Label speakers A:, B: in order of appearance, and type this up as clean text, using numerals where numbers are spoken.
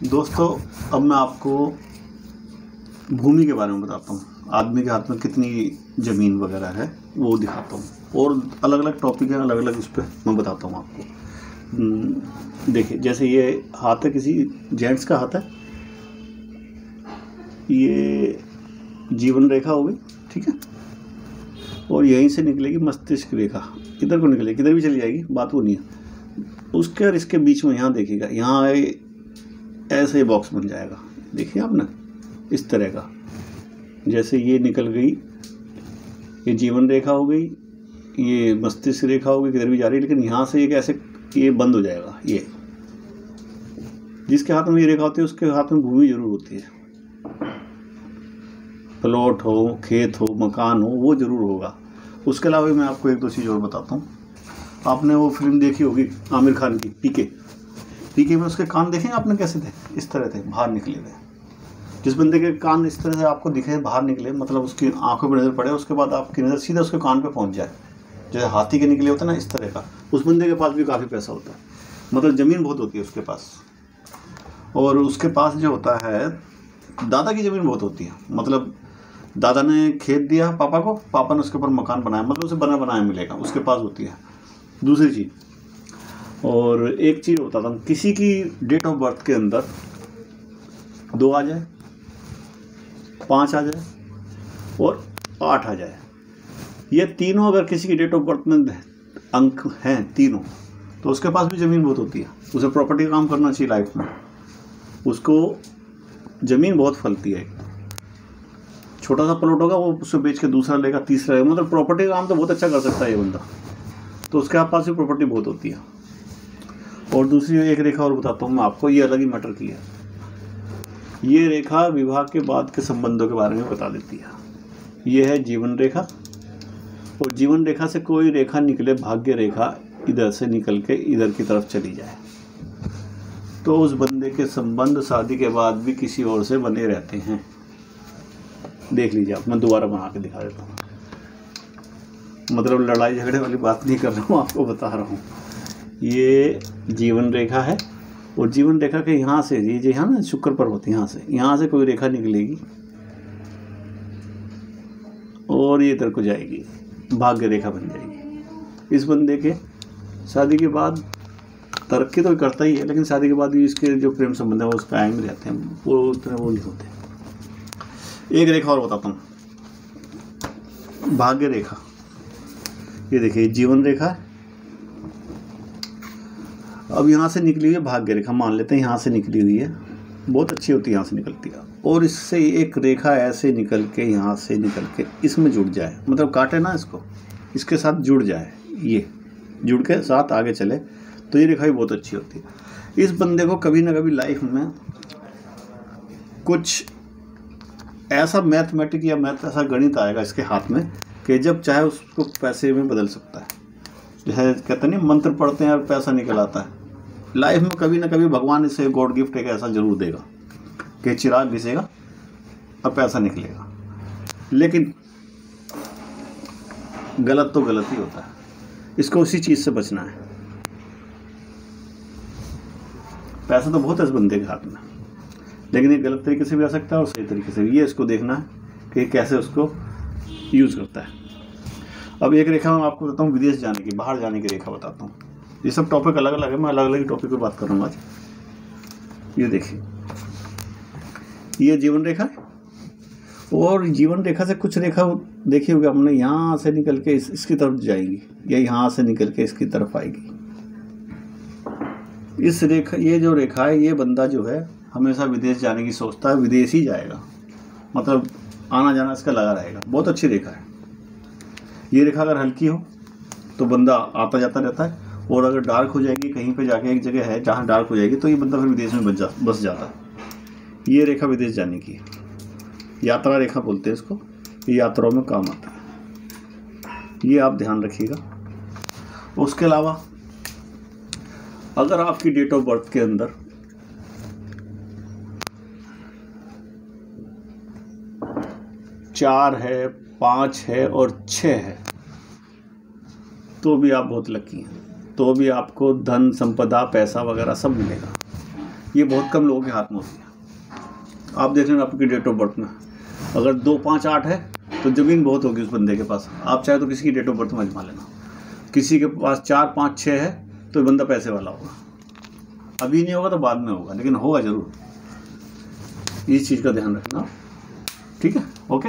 A: दोस्तों, अब मैं आपको भूमि के बारे में बताता हूँ। आदमी के हाथ में कितनी ज़मीन वगैरह है वो दिखाता हूँ, और अलग अलग टॉपिक है, अलग अलग इस पर मैं बताता हूँ आपको। देखिए, जैसे ये हाथ है, किसी जेंट्स का हाथ है, ये जीवन रेखा हो गई, ठीक है। और यहीं से निकलेगी मस्तिष्क रेखा, इधर को निकलेगी, किधर भी चली जाएगी, बात वो नहीं है। उसके और इसके बीच में यहाँ देखिएगा, यहाँ ऐसे बॉक्स बन जाएगा, देखिए आप ना, इस तरह का। जैसे ये निकल गई, ये जीवन रेखा हो गई, ये मस्तिष्क रेखा हो गई, किधर भी जा रही है, लेकिन यहाँ से एक ऐसे ये बंद हो जाएगा। ये जिसके हाथ में ये रेखा होती है उसके हाथ में भूमि जरूर होती है। प्लॉट हो, खेत हो, मकान हो, वो जरूर होगा। उसके अलावा भी मैं आपको एक दो चीज़ और बताता हूँ। आपने वो फिल्म देखी होगी आमिर खान की, पीके में उसके कान देखें आपने कैसे थे, इस तरह थे, बाहर निकले थे। जिस बंदे के कान इस तरह से आपको दिखे बाहर निकले, मतलब उसकी आंखों पर नज़र पड़े, उसके बाद आपकी नज़र सीधा उसके कान पे पहुंच जाए, जैसे हाथी के निकले होते हैं ना, इस तरह का, उस बंदे के पास भी काफ़ी पैसा होता है, मतलब ज़मीन बहुत होती है उसके पास। और उसके पास जो होता है, दादा की ज़मीन बहुत होती है, मतलब दादा ने खेत दिया पापा को, पापा ने उसके ऊपर मकान बनाया, मतलब उसे बना बनाया मिलेगा, उसके पास होती है। दूसरी चीज़, और एक चीज़ होता था, किसी की डेट ऑफ बर्थ के अंदर 2 आ जाए, 5 आ जाए और 8 आ जाए, ये तीनों अगर किसी की डेट ऑफ बर्थ में अंक हैं तीनों, तो उसके पास भी ज़मीन बहुत होती है। उसे प्रॉपर्टी का काम करना चाहिए लाइफ में, उसको ज़मीन बहुत फलती है। छोटा सा प्लॉट होगा, वो उससे बेच के दूसरा लेगा, तीसरा लेगा, मतलब प्रॉपर्टी का काम तो बहुत अच्छा कर सकता है ये बंदा, तो उसके पास भी प्रॉपर्टी बहुत होती है। और दूसरी एक रेखा और बताता हूँ मैं आपको, ये अलग ही मैटर की है। ये रेखा विवाह के बाद के संबंधों के बारे में बता देती है। ये है जीवन रेखा, और जीवन रेखा से कोई रेखा निकले, भाग्य रेखा इधर से निकल के इधर की तरफ चली जाए, तो उस बंदे के संबंध शादी के बाद भी किसी और से बने रहते हैं। देख लीजिए आप, मैं दोबारा बना के दिखा देता हूँ, मतलब लड़ाई झगड़े वाली बात नहीं कर रहा हूँ, आपको बता रहा हूँ। ये जीवन रेखा है, और जीवन रेखा के यहाँ से, ये जो है ना शुक्र पर्वत, यहाँ से कोई रेखा निकलेगी और ये इधर को जाएगी, भाग्य रेखा बन जाएगी। इस बंदे के शादी के बाद तरक्की तो करता ही है, लेकिन शादी के बाद भी इसके जो प्रेम संबंध है वो उसका कायम रहते हैं, वो उतने वो नहीं होते। एक रेखा और बताता हूँ, भाग्य रेखा। ये देखिए जीवन रेखा है, अब यहाँ से निकली हुई है भाग्य रेखा, मान लेते हैं यहाँ से निकली हुई है, बहुत अच्छी होती है, यहाँ से निकलती है, और इससे एक रेखा ऐसे निकल के यहाँ से निकल के इसमें जुड़ जाए, मतलब काटे ना इसको, इसके साथ जुड़ जाए, ये जुड़ के साथ आगे चले, तो ये रेखा भी बहुत अच्छी होती है। इस बंदे को कभी ना कभी लाइफ में कुछ ऐसा मैथमेटिक या ऐसा गणित आएगा इसके हाथ में कि जब चाहे उसको पैसे में बदल सकता है। जैसे कहते नहीं, मंत्र पढ़ते हैं और पैसा निकल आता है। लाइफ में कभी ना कभी भगवान इसे गॉड गिफ्ट एक ऐसा जरूर देगा कि चिराग घिसेगा और पैसा निकलेगा, लेकिन गलत तो गलत ही होता है, इसको उसी चीज़ से बचना है। पैसा तो बहुत है इस बंदे के हाथ में, लेकिन ये गलत तरीके से भी आ सकता है और सही तरीके से भी, ये इसको देखना है कि कैसे उसको यूज़ करता है। अब एक रेखा मैं आपको बताता हूँ, विदेश जाने की, बाहर जाने की रेखा बताता हूँ। ये सब टॉपिक अलग अलग है, मैं अलग अलग टॉपिक पर बात कर रहा हूँ आज। ये देखिए, ये जीवन रेखा है, और जीवन रेखा से कुछ रेखा देखी होगी हमने, यहाँ से निकल के इसकी तरफ जाएगी, या यहाँ से निकल के इसकी तरफ आएगी। इस रेखा, ये जो रेखा है, ये बंदा जो है हमेशा विदेश जाने की सोचता है, विदेश ही जाएगा, मतलब आना जाना इसका लगा रहेगा, बहुत अच्छी रेखा है। ये रेखा अगर हल्की हो तो बंदा आता जाता रहता है, और अगर डार्क हो जाएगी, कहीं पे जाके एक जगह है जहाँ डार्क हो जाएगी, तो ये बंदा फिर विदेश में बस जाता है। ये रेखा विदेश जाने की है, यात्रा रेखा बोलते हैं इसको, ये यात्राओं में काम आता है, ये आप ध्यान रखिएगा। उसके अलावा अगर आपकी डेट ऑफ बर्थ के अंदर 4 है, 5 है और 6 है, तो भी आप बहुत लकी हैं, तो भी आपको धन संपदा पैसा वगैरह सब मिलेगा। ये बहुत कम लोगों के हाथ में होती है। आप देख लेना आपकी डेट ऑफ बर्थ में, अगर 2, 5, 8 है तो ज़मीन बहुत होगी उस बंदे के पास। आप चाहे तो किसी की डेट ऑफ बर्थ में आजमा लेना। किसी के पास 4, 5, 6 है तो ये बंदा पैसे वाला होगा। अभी नहीं होगा तो बाद में होगा, लेकिन होगा ज़रूर। इस चीज़ का ध्यान रखना, ठीक है? ओके।